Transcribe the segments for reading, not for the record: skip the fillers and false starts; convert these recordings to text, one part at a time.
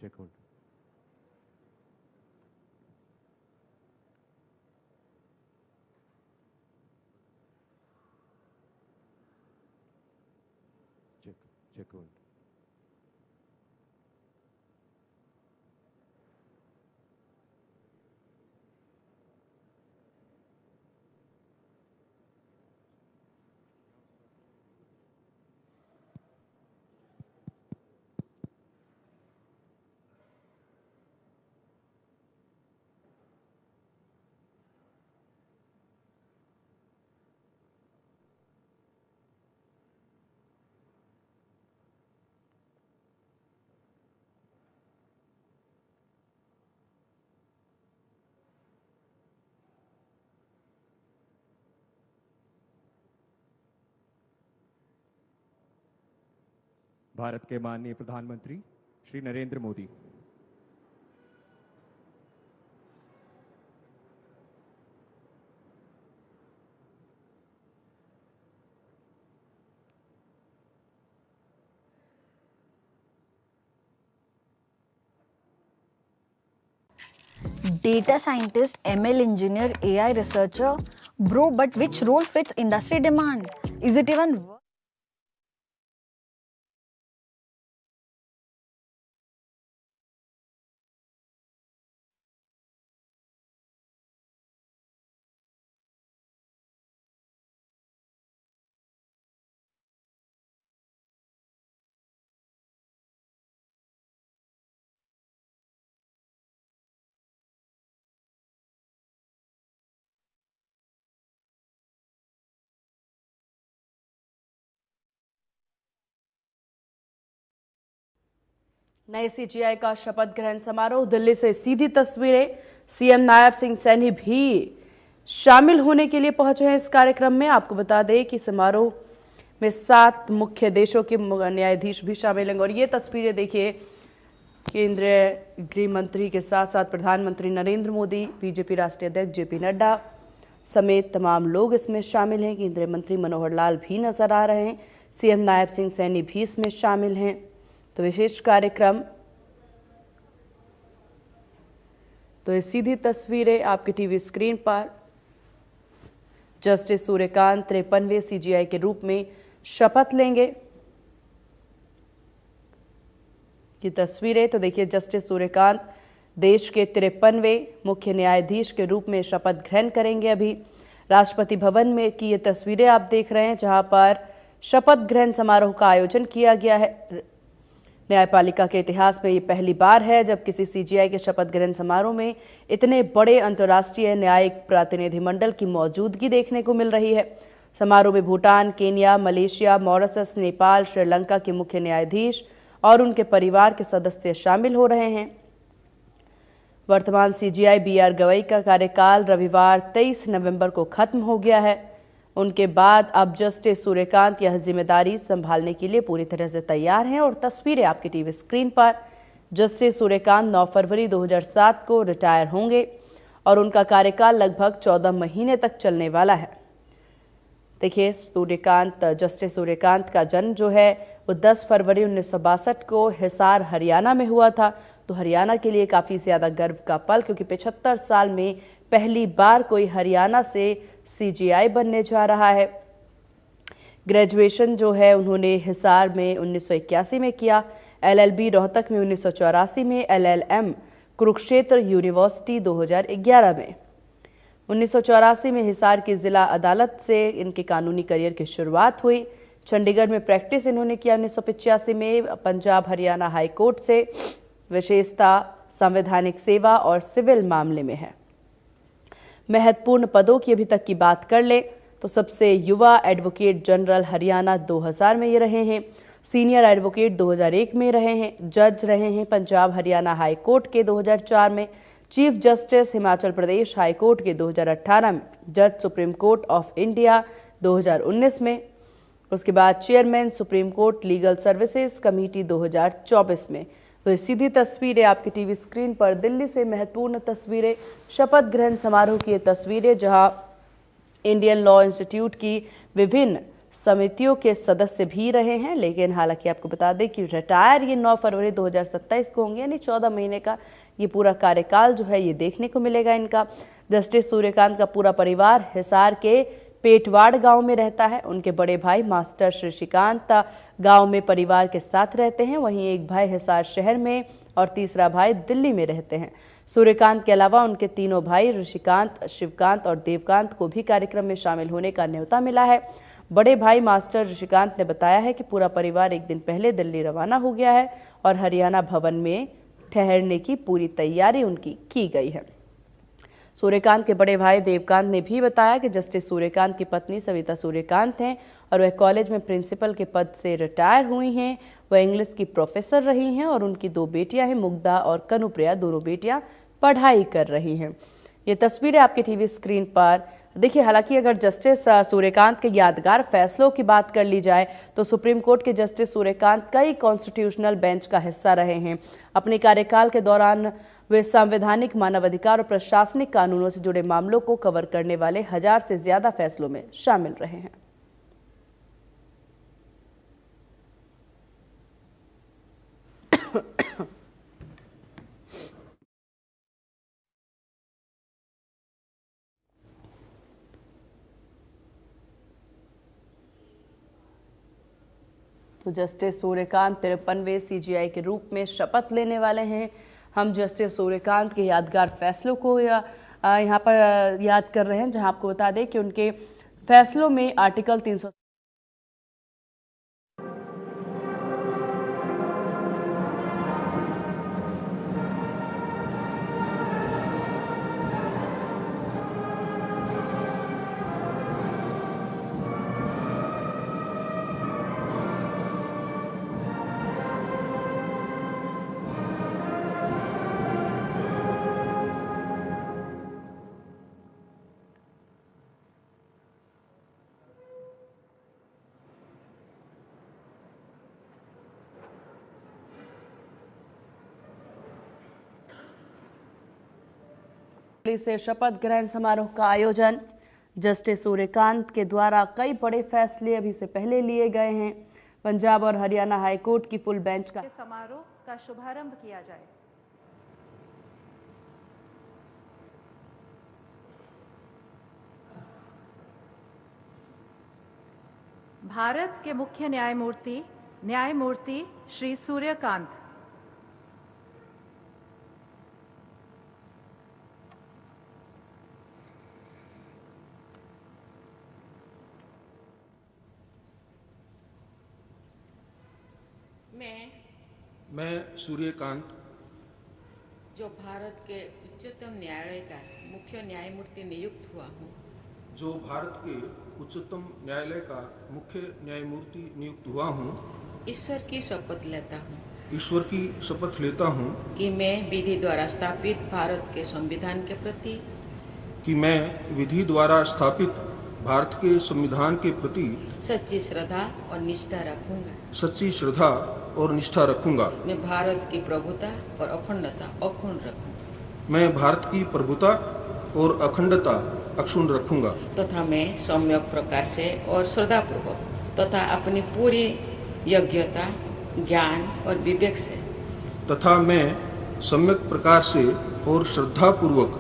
Check hold. Check hold. Bharat के माननीय प्रधानमंत्री Shri Narendra Modi. Data scientist, ML engineer, AI researcher. Bro, but which role fits industry demand? Is it even worth? नए CGI का शपथ ग्रहण समारोह। दिल्ली से सीधी तस्वीरें। सीएम नायब सिंह सैनी भी शामिल होने के लिए पहुंचे हैं इस कार्यक्रम में। आपको बता दें कि समारोह में 7 मुख्य देशों के न्यायाधीश भी शामिल हैं। और ये तस्वीरें देखिए, केंद्रीय गृह मंत्री के साथ साथ प्रधानमंत्री नरेंद्र मोदी, बीजेपी राष्ट्रीय अध्यक्ष जेपी नड्डा समेत तमाम लोग इसमें शामिल हैं। केंद्रीय मंत्री मनोहर लाल भी नजर आ रहे हैं। सीएम नायब सिंह सैनी भी इसमें शामिल हैं। तो विशेष कार्यक्रम। तो ये सीधी तस्वीरें आपकी टीवी स्क्रीन पर। जस्टिस सूर्यकांत 53वें सीजीआई के रूप में शपथ लेंगे। ये तस्वीरें तो देखिए, जस्टिस सूर्यकांत देश के 53वें मुख्य न्यायाधीश के रूप में शपथ ग्रहण करेंगे। अभी राष्ट्रपति भवन में की ये तस्वीरें आप देख रहे हैं, जहां पर शपथ ग्रहण समारोह का आयोजन किया गया है। न्यायपालिका के इतिहास में ये पहली बार है जब किसी सीजीआई के शपथ ग्रहण समारोह में इतने बड़े अंतर्राष्ट्रीय न्यायिक प्रतिनिधिमंडल की मौजूदगी देखने को मिल रही है। समारोह में Bhutan, Kenya, Malaysia, Mauritius, Nepal, Sri Lanka के मुख्य न्यायाधीश और उनके परिवार के सदस्य शामिल हो रहे हैं। वर्तमान सीजीआई बीआर गवई का कार्यकाल रविवार 23 नवंबर को खत्म हो गया है। उनके बाद अब जस्टिस सूर्यकांत यह जिम्मेदारी संभालने के लिए पूरी तरह से तैयार हैं। और तस्वीरें आपकी टीवी स्क्रीन पर। जस्टिस सूर्यकांत 9 फरवरी 2007 को रिटायर होंगे और उनका कार्यकाल लगभग 14 महीने तक चलने वाला है। देखिए, जस्टिस सूर्यकांत का जन्म जो है वो 10 फरवरी 1962 को हिसार हरियाणा में हुआ था। तो हरियाणा के लिए काफ़ी ज़्यादा गर्व का पल, क्योंकि 75 साल में पहली बार कोई हरियाणा से सीजीआई बनने जा रहा है। ग्रेजुएशन जो है उन्होंने हिसार में 1981 में किया, एलएलबी रोहतक में 1984 में, एलएलएम कुरुक्षेत्र यूनिवर्सिटी 2011 में। 1984 में हिसार की जिला अदालत से इनके कानूनी करियर की शुरुआत हुई। चंडीगढ़ में प्रैक्टिस इन्होंने किया 1985 में। पंजाब हरियाणा हाई कोर्ट से विशेषता संवैधानिक सेवा और सिविल मामले में है। महत्वपूर्ण पदों की अभी तक की बात कर ले तो सबसे युवा एडवोकेट जनरल हरियाणा 2000 में ये रहे हैं। सीनियर एडवोकेट 2001 में रहे हैं। जज रहे हैं पंजाब हरियाणा हाई कोर्ट के 2004 में। Chief justice Himachal Pradesh high court के 2018 में। जज सुप्रीम कोर्ट ऑफ इंडिया 2019 में। उसके बाद chairman supreme court legal services committee 2024 में। तो ये सीधी तस्वीरें आपकी टीवी स्क्रीन पर। दिल्ली से महत्वपूर्ण तस्वीरें, शपथ ग्रहण समारोह की ये तस्वीरें, जहां इंडियन लॉ इंस्टीट्यूट की विभिन्न समितियों के सदस्य भी रहे हैं। लेकिन हालांकि आपको बता दें कि रिटायर ये 9 फरवरी 2027 को होंगे, यानी 14 महीने का ये पूरा कार्यकाल जो है ये देखने को मिलेगा इनका। जस्टिस सूर्यकांत का पूरा परिवार हिसार के पेटवाड़ गांव में रहता है। उनके बड़े भाई मास्टर ऋषिकांत गांव में परिवार के साथ रहते हैं, वहीं एक भाई हिसार शहर में और तीसरा भाई दिल्ली में रहते हैं। सूर्यकांत के अलावा उनके तीनों भाई ऋषिकांत, शिवकांत और देवकांत को भी कार्यक्रम में शामिल होने का न्योता मिला है। बड़े भाई मास्टर ऋषिकांत ने बताया है कि पूरा परिवार एक दिन पहले दिल्ली रवाना हो गया है और हरियाणा भवन में ठहरने की पूरी तैयारी उनकी की गई है। सूर्यकांत के बड़े भाई देवकांत ने भी बताया कि जस्टिस सूर्यकांत की पत्नी सविता सूर्यकांत हैं और वह कॉलेज में प्रिंसिपल के पद से रिटायर हुई हैं। वह इंग्लिश की प्रोफेसर रही हैं और उनकी 2 बेटियां हैं, मुग्धा और कनुप्रिया। दोनों बेटियां पढ़ाई कर रही हैं। ये तस्वीरें आपके टीवी स्क्रीन पर देखिए। हालांकि अगर जस्टिस सूर्यकांत के यादगार फैसलों की बात कर ली जाए तो सुप्रीम कोर्ट के जस्टिस सूर्यकांत कई कॉन्स्टिट्यूशनल बेंच का हिस्सा रहे हैं। अपने कार्यकाल के दौरान वे संवैधानिक, मानवाधिकार और प्रशासनिक कानूनों से जुड़े मामलों को कवर करने वाले 1000 से ज्यादा फैसलों में शामिल रहे हैं। तो जस्टिस सूर्यकांत 53वें सीजीआई के रूप में शपथ लेने वाले हैं। हम जस्टिस सूर्यकांत के यादगार फैसलों को यहाँ पर याद कर रहे हैं, जहां आपको बता दें कि उनके फैसलों में आर्टिकल 300 से शपथ ग्रहण समारोह का आयोजन जस्टिस सूर्यकांत के द्वारा कई बड़े फैसले अभी से पहले लिए गए हैं। पंजाब और हरियाणा हाईकोर्ट की फुल बेंच का समारोह का शुभारंभ किया जाए। भारत के मुख्य न्यायमूर्ति श्री सूर्यकांत, मैं सूर्यकांत, जो भारत के उच्चतम न्यायालय का मुख्य न्यायमूर्ति नियुक्त हुआ हूँ, जो भारत के उच्चतम न्यायालय का मुख्य न्यायमूर्ति नियुक्त हुआ हूँ, ईश्वर की शपथ लेता हूँ ईश्वर की शपथ लेता हूँ कि मैं विधि द्वारा स्थापित भारत के संविधान के प्रति भारत के संविधान के प्रति सच्ची श्रद्धा और निष्ठा रखूंगा। मैं भारत की प्रभुता और अखंडता अक्षुण्ण रखूंगा। मैं भारत की प्रभुता और अखंडता अक्षुण्ण रखूंगा तथा मैं सम्यक प्रकार से और श्रद्धापूर्वक तथा अपनी पूरी योग्यता, ज्ञान और विवेक से तथा मैं सम्यक प्रकार से और श्रद्धापूर्वक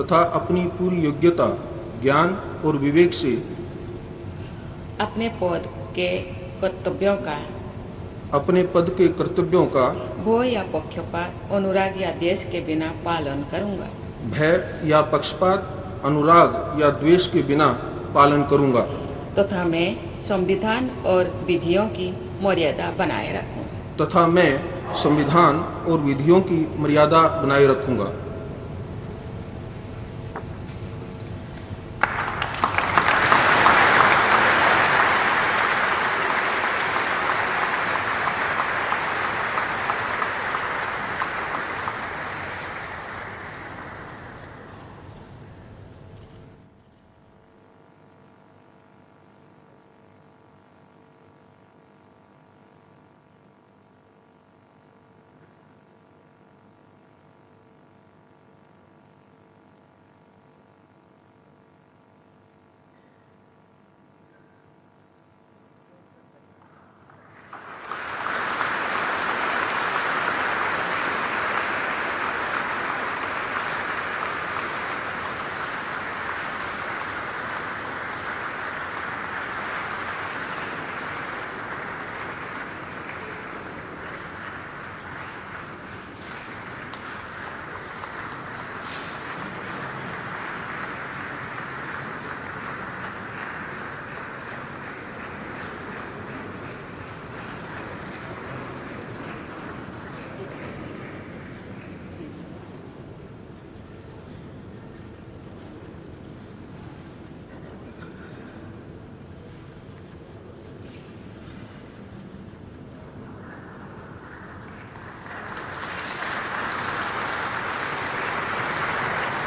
तथा अपनी पूरी योग्यता, ज्ञान और विवेक से अपने पद के कर्तव्यों का भय या पक्षपात, अनुराग या द्वेष के बिना पालन करूंगा। भय या पक्षपात, अनुराग या द्वेष के बिना पालन करूंगा तथा मैं संविधान और विधियों की मर्यादा बनाए रखूंगा। तथा मैं संविधान और विधियों की मर्यादा बनाए रखूंगा।